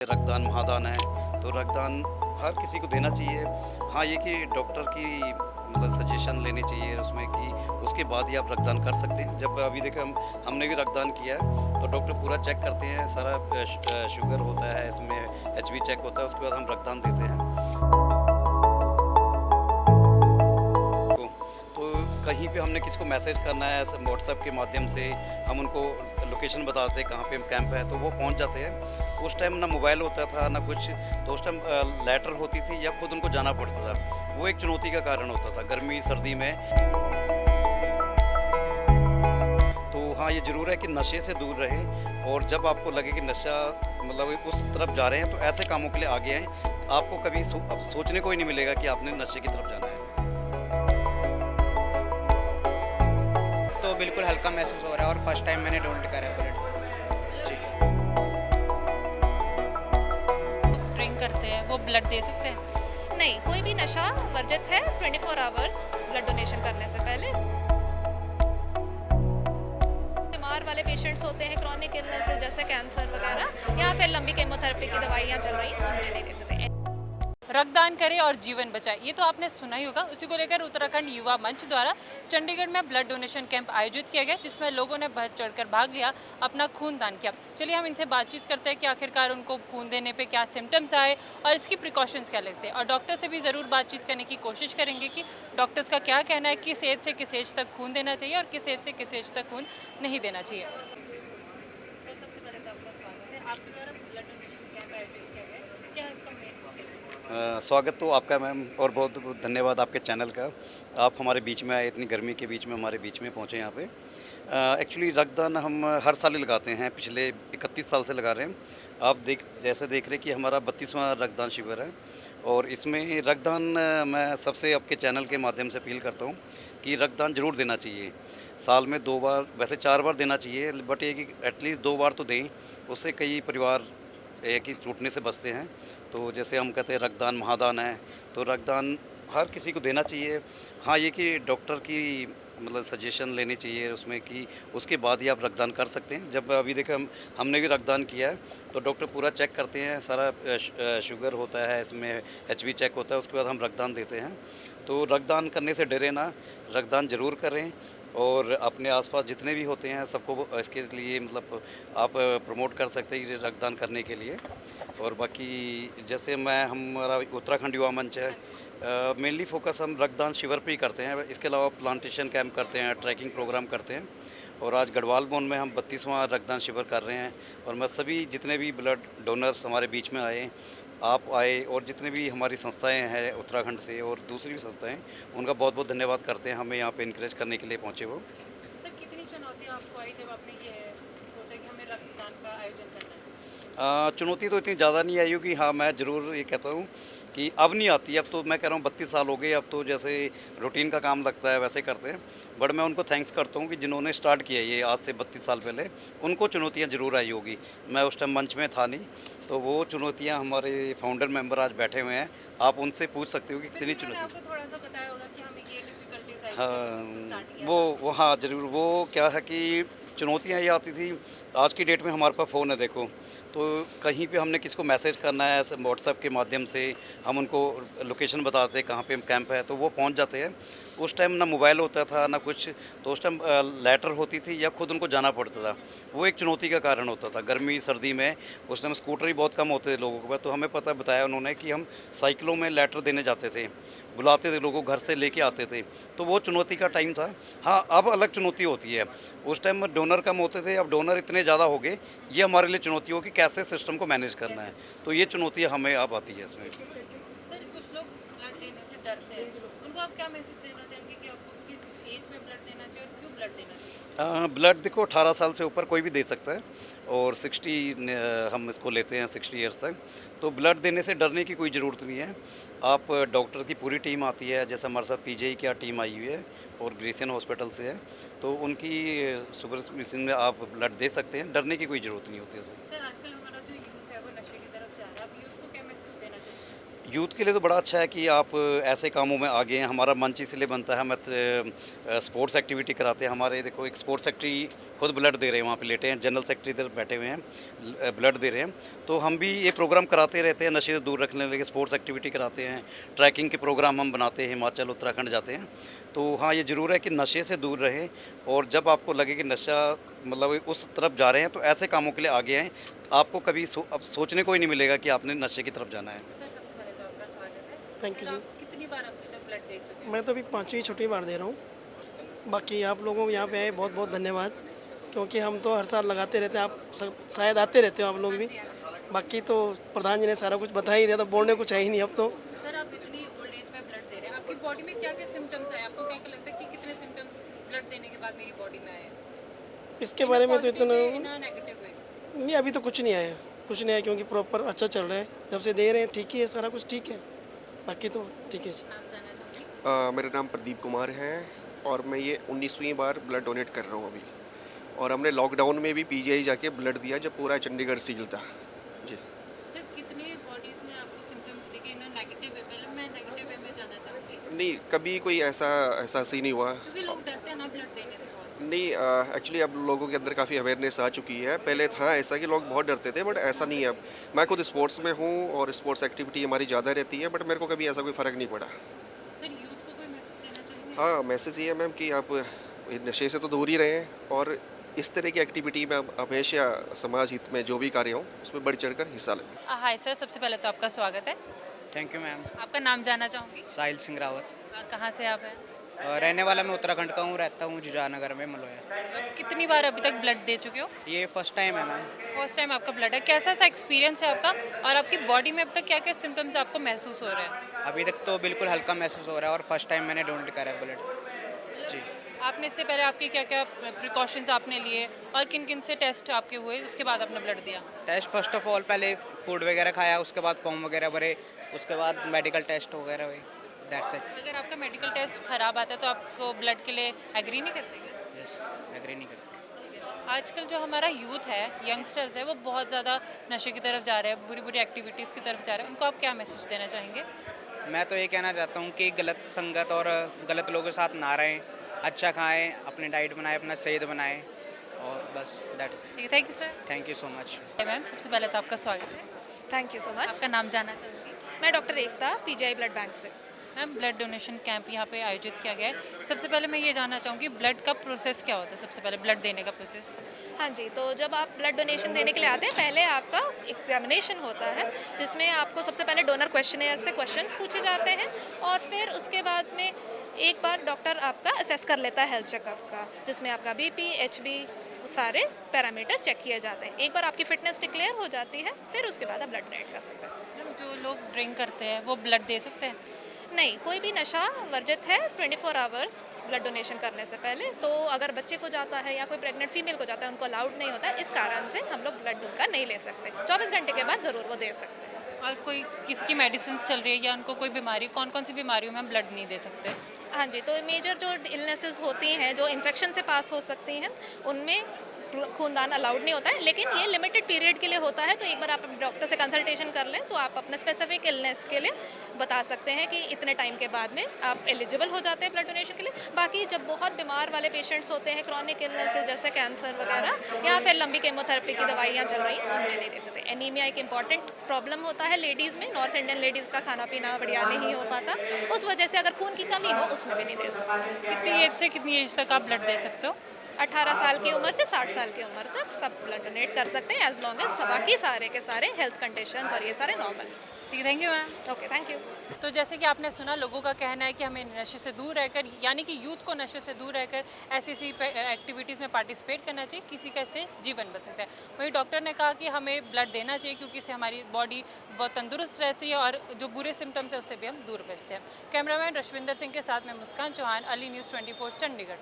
रक्तदान महादान है, तो रक्तदान हर किसी को देना चाहिए। हाँ, ये कि डॉक्टर की मतलब सजेशन लेनी चाहिए उसमें कि उसके बाद ही आप रक्तदान कर सकते हैं। जब अभी देखो हमने भी रक्तदान किया है, तो डॉक्टर पूरा चेक करते हैं, सारा शुगर होता है, इसमें एचबी चेक होता है, उसके बाद हम रक्तदान देते हैं। तो कहीं पे हमने किसको मैसेज करना है व्हाट्सएप के माध्यम से, हम उनको लोकेशन बता देते हैं कहाँ पे कैंप है, तो वो पहुँच जाते हैं। उस टाइम ना मोबाइल होता था ना कुछ, तो उस टाइम लेटर होती थी या खुद उनको जाना पड़ता था। वो एक चुनौती का कारण होता था गर्मी सर्दी में। तो हाँ, ये ज़रूर है कि नशे से दूर रहें, और जब आपको लगे कि नशा मतलब उस तरफ जा रहे हैं, तो ऐसे कामों के लिए आगे आएँ। आपको कभी अब सोचने को ही नहीं मिलेगा कि आपने नशे की तरफ जाना है। तो बिल्कुल हल्का महसूस हो रहा है और फर्स्ट टाइम मैंने डोनेट करा है ब्लड। जी। ड्रिंक करते हैं वो ब्लड दे सकते हैं? नहीं, कोई भी नशा वर्जित है 24 आवर्स ब्लड डोनेशन करने से पहले। बीमार वाले पेशेंट्स होते हैं, क्रॉनिक इलनेसेस जैसे कैंसर वगैरह, या फिर लंबी केमोथेरेपी की दवाइयाँ चल रही हैं, तो उनमें नहीं दे सकते। रक्तदान करें और जीवन बचाए, ये तो आपने सुना ही होगा। उसी को लेकर उत्तराखंड युवा मंच द्वारा चंडीगढ़ में ब्लड डोनेशन कैंप आयोजित किया गया, जिसमें लोगों ने बढ़ चढ़कर भाग लिया, अपना खून दान किया। चलिए हम इनसे बातचीत करते हैं कि आखिरकार उनको खून देने पे क्या सिम्टम्स आए और इसकी प्रिकॉशंस क्या लगते हैं, और डॉक्टर से भी ज़रूर बातचीत करने की कोशिश करेंगे कि डॉक्टर्स का क्या कहना है, किस एज से किस एज तक खून देना चाहिए और किस एज से किस एज तक खून नहीं देना चाहिए। सर, सबसे पहले तो आपका स्वागत है। आपके द्वारा ब्लड डोनेशन कैंप आयोजित किया गया है, क्या है इसका मेन मोटिव? स्वागत तो आपका मैम, और बहुत बहुत धन्यवाद आपके चैनल का। आप हमारे बीच में आए, इतनी गर्मी के बीच में हमारे बीच में पहुँचे यहाँ पे। एक्चुअली रक्तदान हम हर साल ही लगाते हैं, पिछले 31 साल से लगा रहे हैं। आप जैसे देख रहे हैं कि हमारा 32वां रक्तदान शिविर है, और इसमें रक्तदान मैं सबसे आपके चैनल के माध्यम से अपील करता हूँ कि रक्तदान ज़रूर देना चाहिए। साल में 2 बार, वैसे 4 बार देना चाहिए, बट ये कि एटलीस्ट 2 बार तो दें, उससे कई परिवार एक ही टूटने से बचते हैं। तो जैसे हम कहते हैं रक्तदान महादान है, तो रक्तदान हर किसी को देना चाहिए। हाँ, ये कि डॉक्टर की मतलब सजेशन लेनी चाहिए उसमें कि उसके बाद ही आप रक्तदान कर सकते हैं। जब अभी देखो हमने भी रक्तदान किया है, तो डॉक्टर पूरा चेक करते हैं, सारा शुगर होता है, इसमें एचबी चेक होता है, उसके बाद हम रक्तदान देते हैं। तो रक्तदान करने से डरे ना, रक्तदान ज़रूर करें, और अपने आसपास जितने भी होते हैं सबको इसके लिए मतलब आप प्रमोट कर सकते हैं रक्तदान करने के लिए। और बाकी जैसे हमारा उत्तराखंड युवा मंच है, मेनली फोकस हम रक्तदान शिविर पे ही करते हैं। इसके अलावा प्लांटेशन कैंप करते हैं, ट्रैकिंग प्रोग्राम करते हैं, और आज गढ़वाल मोन में हम 32वां रक्तदान शिविर कर रहे हैं। और मैं सभी जितने भी ब्लड डोनर्स हमारे बीच में आए, आप आए, और जितने भी हमारी संस्थाएं हैं उत्तराखंड से और दूसरी भी संस्थाएं, उनका बहुत बहुत धन्यवाद करते हैं, हमें यहाँ पे इनकरेज करने के लिए पहुँचे वो। सर, कितनी चुनौतियाँ आपको आई जब आपने ये सोचा कि हमें रक्तदान का आयोजन करना है? चुनौती तो इतनी ज़्यादा नहीं आई होगी। हाँ, मैं ज़रूर ये कहता हूँ कि अब नहीं आती, अब तो मैं कह रहा हूँ 32 साल हो गए, अब तो जैसे रूटीन का काम लगता है वैसे करते हैं। बट मैं उनको थैंक्स करता हूँ कि जिन्होंने स्टार्ट किया ये आज से 32 साल पहले, उनको चुनौतियाँ ज़रूर आई होगी। मैं उस टाइम मंच में था नहीं, तो वो चुनौतियाँ हमारे फाउंडर मेंबर आज बैठे हुए हैं, आप उनसे पूछ सकते हो कि कितनी चुनौती। आपको थोड़ा सा बताया होगा कि हमें ये डिफिकल्टीज आई थी जब इसको हाँ, स्टार्ट किया वो हाँ ज़रूर। वो क्या है कि चुनौतियाँ ये आती थी, आज की डेट में हमारे पास फ़ोन है देखो, तो कहीं पे हमने किसको मैसेज करना है व्हाट्सएप के माध्यम से, हम उनको लोकेशन बता देते हैं कहाँ पे कैंप है, तो वो पहुँच जाते हैं। उस टाइम ना मोबाइल होता था ना कुछ, तो उस टाइम लेटर होती थी या खुद उनको जाना पड़ता था। वो एक चुनौती का कारण होता था गर्मी सर्दी में। उस टाइम स्कूटर ही बहुत कम होते थे लोगों के पास, तो हमें बताया उन्होंने कि हम साइकिलों में लेटर देने जाते थे, बुलाते थे लोगों को, घर से लेके आते थे, तो वो चुनौती का टाइम था। हाँ, अब अलग चुनौती होती है। उस टाइम डोनर कम होते थे, अब डोनर इतने ज़्यादा हो गए, ये हमारे लिए चुनौती हो कि कैसे सिस्टम को मैनेज करना है, तो ये चुनौती हमें अब आती है इसमें। सर, कुछ लोग ब्लड देने से डरते हैं, उनको आप क्या मैसेज देना चाहेंगे कि आपको किस एज में ब्लड देना चाहिए और क्यों ब्लड देना चाहिए? ब्लड देखो 18 साल से ऊपर कोई भी दे सकता है, और 60 हम इसको लेते हैं 60 ईयर्स तक, तो ब्लड देने से डरने की कोई ज़रूरत नहीं है। आप डॉक्टर की पूरी टीम आती है, जैसे हमारे साथ पीजीआई की टीम आई हुई है और ग्रेसियन हॉस्पिटल से है, तो उनकी सुपरविजन में आप ब्लड दे सकते हैं, डरने की कोई ज़रूरत नहीं होती है। सर, आजकल हमारा जो यूथ है वो नशे की तरफ जा रहा है, आप यूथ को क्या मैसेज देना चाहिए? यूथ के लिए तो बड़ा अच्छा है कि आप ऐसे कामों में आगे हैं। हमारा मंच इसलिए बनता है, हम स्पोर्ट्स एक्टिविटी कराते हैं। हमारे देखो एक स्पोर्ट्स सेक्रेटरी खुद ब्लड दे रहे हैं, वहाँ पे लेटे हैं, जनरल सेक्रेटरी इधर बैठे हुए हैं, ब्लड दे रहे हैं। तो हम भी ये प्रोग्राम कराते रहते हैं, नशे से दूर रखने लगे, स्पोर्ट्स एक्टिविटी कराते हैं, ट्रैकिंग के प्रोग्राम हम बनाते हैं, हिमाचल उत्तराखंड जाते हैं। तो हाँ, ये ज़रूर है कि नशे से दूर रहें, और जब आपको लगे कि नशा मतलब उस तरफ जा रहे हैं तो ऐसे कामों के लिए आगे आएँ। आपको कभी अब सोचने को ही नहीं मिलेगा कि आपने नशे की तरफ जाना है। सर सबसे पहले तो आपका स्वागत है। थैंक यू सर, जी। आप कितनी बार आपने तक ब्लड दे चुके हैं? मैं तो अभी 5वीं छठी बार दे रहा हूँ। बाकी आप लोगों को यहाँ पे आए बहुत बहुत धन्यवाद, क्योंकि हम तो हर साल लगाते रहते हैं, आप शायद आते रहते हो आप लोग भी। बाकी तो प्रधान जी ने सारा कुछ बता ही दिया, तो बोलने कुछ है ही नहीं अब तो। सर आप इतनी ओल्ड एज में ब्लड दे रहे हैं, आपकी बॉडी में क्या क्या सिम्टम्स आए? आपको क्या क्या लगता है कि कितने सिम्टम्स ब्लड देने के बाद मेरी बॉडी में आए? इसके बारे में तो इतना नेगेटिव वे? नहीं, अभी तो कुछ नहीं आया, कुछ नहीं आया, क्योंकि प्रॉपर अच्छा चल रहा है। जब से दे रहे हैं ठीक ही है, सारा कुछ ठीक है, बाकी तो ठीक है जी। नाम जानना चाहूँगी। मेरा नाम प्रदीप कुमार है और मैं ये 19वीं बार ब्लड डोनेट कर रहा हूँ अभी। और हमने लॉकडाउन में भी पीजीआई जाके ब्लड दिया जब पूरा चंडीगढ़ सील था जी। सर कितने बॉडीज में आपको सिम्टम्स दिखे ना नेगेटिव वे? पहले मैं नेगेटिव वे में जाना चाहूँगी, नहीं, कभी कोई ऐसा सीन नहीं हुआ। क्योंकि लोग डरते हैं ना ब्लड देने से बहुत। नहीं, एक्चुअली अब लोगों के अंदर काफ़ी अवेयरनेस आ चुकी है। पहले था ऐसा कि लोग बहुत डरते थे, बट ऐसा नहीं है अब। मैं खुद स्पोर्ट्स में हूँ और स्पोर्ट्स एक्टिविटी हमारी ज़्यादा रहती है, बट मेरे को कभी ऐसा कोई फ़र्क नहीं पड़ा। सर यूथ को कोई मैसेज देना चाहेंगे? हाँ, मैसेज ये है मैम कि आप नशे से तो दूर ही रहें, और इस तरह की एक्टिविटी में आप हमेशा समाज हित में जो भी कार्य हो उसमें बढ़ चढ़ कर हिस्सा लें। हाय सर, सबसे पहले तो आपका स्वागत है। Thank you ma'am. आपका नाम जानना चाहूँगी। साहिल सिंह रावत। कहाँ से आप हैं? रहने वाला मैं उत्तराखंड का हूँ, रहता हूँ जुजानगर में, मलोया। आप कितनी बार अभी तक ब्लड दे चुके हो? ये फर्स्ट टाइम है मैम। फर्स्ट टाइम आपका ब्लड है, कैसा सा एक्सपीरियंस है आपका, और आपकी बॉडी में अब तक क्या क्या सिम्टम्स आपको महसूस हो रहे हैं? अभी तक तो बिल्कुल हल्का महसूस हो रहा है और फर्स्ट टाइम मैंने डोनेट करा है ब्लड जी। आपने इससे पहले आपके क्या क्या प्रिकॉशंस आपने लिए और किन किन से टेस्ट आपके हुए, उसके बाद आपने ब्लड दिया? टेस्ट फर्स्ट ऑफ ऑल पहले फूड वगैरह खाया, उसके बाद फॉर्म वगैरह भरे, उसके बाद मेडिकल टेस्ट वगैरह हुए, दैट्स इट। अगर आपका मेडिकल टेस्ट खराब आता है तो आपको ब्लड के लिए एग्री नहीं करते क्या? यस, एग्री नहीं करते। आजकल जो हमारा यूथ है, यंगस्टर्स है, वो बहुत ज़्यादा नशे की तरफ जा रहे हैं, बुरी बुरी एक्टिविटीज़ की तरफ जा रहे हैं, उनको आप क्या मैसेज देना चाहेंगे? मैं तो ये कहना चाहता हूँ कि गलत संगत और गलत लोगों के साथ ना रहें, अच्छा खाएं, अपनी डाइट बनाएं, अपना सेहत बनाएं, और बस दैट्स। ठीक है, thank you sir. Thank you so much. Ma'am सबसे पहले तो आपका स्वागत है। Thank you so much. आपका नाम जानना चाहूँगी। मैं डॉक्टर एकता, पीजीआई ब्लड बैंक से। मैम ब्लड डोनेशन कैंप यहाँ पे आयोजित किया गया है। सबसे पहले मैं ये जानना चाहूँगी ब्लड का प्रोसेस क्या होता है, सबसे पहले ब्लड देने का प्रोसेस? हाँ जी, तो जब आप ब्लड डोनेशन देने के लिए आते हैं, पहले आपका एग्जामिनेशन होता है, जिसमें आपको सबसे पहले डोनर क्वेश्चनेयर से क्वेश्चंस पूछे जाते हैं, और फिर उसके बाद में एक बार डॉक्टर आपका असेस कर लेता है हेल्थ चेकअप का, जिसमें आपका बीपी, एचबी, सारे पैरामीटर्स चेक किए जाते हैं। एक बार आपकी फिटनेस डिक्लेयर हो जाती है, फिर उसके बाद आप ब्लड डोनेट कर सकते हैं। मैम जो लोग ड्रिंक करते हैं वो ब्लड दे सकते हैं? नहीं, कोई भी नशा वर्जित है 24 आवर्स ब्लड डोनेशन करने से पहले। तो अगर बच्चे को जाता है या कोई प्रेग्नेंट फीमेल को जाता है, उनको अलाउड नहीं होता है, इस कारण से हम लोग ब्लड उनका नहीं ले सकते। 24 घंटे के बाद ज़रूर वो दे सकते हैं। और कोई किसी की मेडिसिन चल रही है या उनको कोई बीमारी, कौन कौन सी बीमारियों में हम ब्लड नहीं दे सकते? हाँ जी, तो मेजर जो इलनेसेस होती हैं, जो इन्फेक्शन से पास हो सकती हैं, उनमें खूनदान अलाउड नहीं होता है, लेकिन ये लिमिटेड पीरियड के लिए होता है। तो एक बार आप डॉक्टर से कंसल्टेशन कर लें तो आप अपने स्पेसिफिक इलनेस के लिए बता सकते हैं कि इतने टाइम के बाद में आप एलिजिबल हो जाते हैं ब्लड डोनेशन के लिए। बाकी जब बहुत बीमार वाले पेशेंट्स होते हैं, क्रॉनिक इलनेसेस जैसे कैंसर वगैरह, या फिर लंबी केमोथेरेपी की दवाइयाँ चल रही हैं, उनमें नहीं दे सकते। एनीमिया एक इंपॉर्टेंट प्रॉब्लम होता है लेडीज़ में, नॉर्थ इंडियन लेडीज़ का खाना पीना बढ़िया नहीं हो पाता, उस वजह से अगर खून की कमी हो उसमें भी नहीं दे सकते। कितनी एज से कितनी एज तक आप ब्लड दे सकते हो? 18 साल की उम्र से 60 साल की उम्र तक सब ब्लड डोनेट कर सकते हैं, एज लॉन्ग एज बाकी सारे के सारे हेल्थ कंडीशंस और ये सारे नॉर्मल। ठीक है, thank you ma'am. Okay, thank you. तो जैसे कि आपने सुना, लोगों का कहना है कि हमें नशे से दूर रहकर, यानी कि यूथ को नशे से दूर रहकर ऐसी एक्टिविटीज़ में पार्टिसिपेट करना चाहिए, किसी का इससे जीवन बच सकता है। वहीं डॉक्टर ने कहा कि हमें ब्लड देना चाहिए क्योंकि इससे हमारी बॉडी बहुत तंदुरुस्त रहती है और जो बुरे सिम्टम्स हैं उससे भी हम दूर बचते हैं। कैमरामैन रशविंदर सिंह के साथ में मुस्कान चौहान, अली न्यूज़ 24 चंडीगढ़।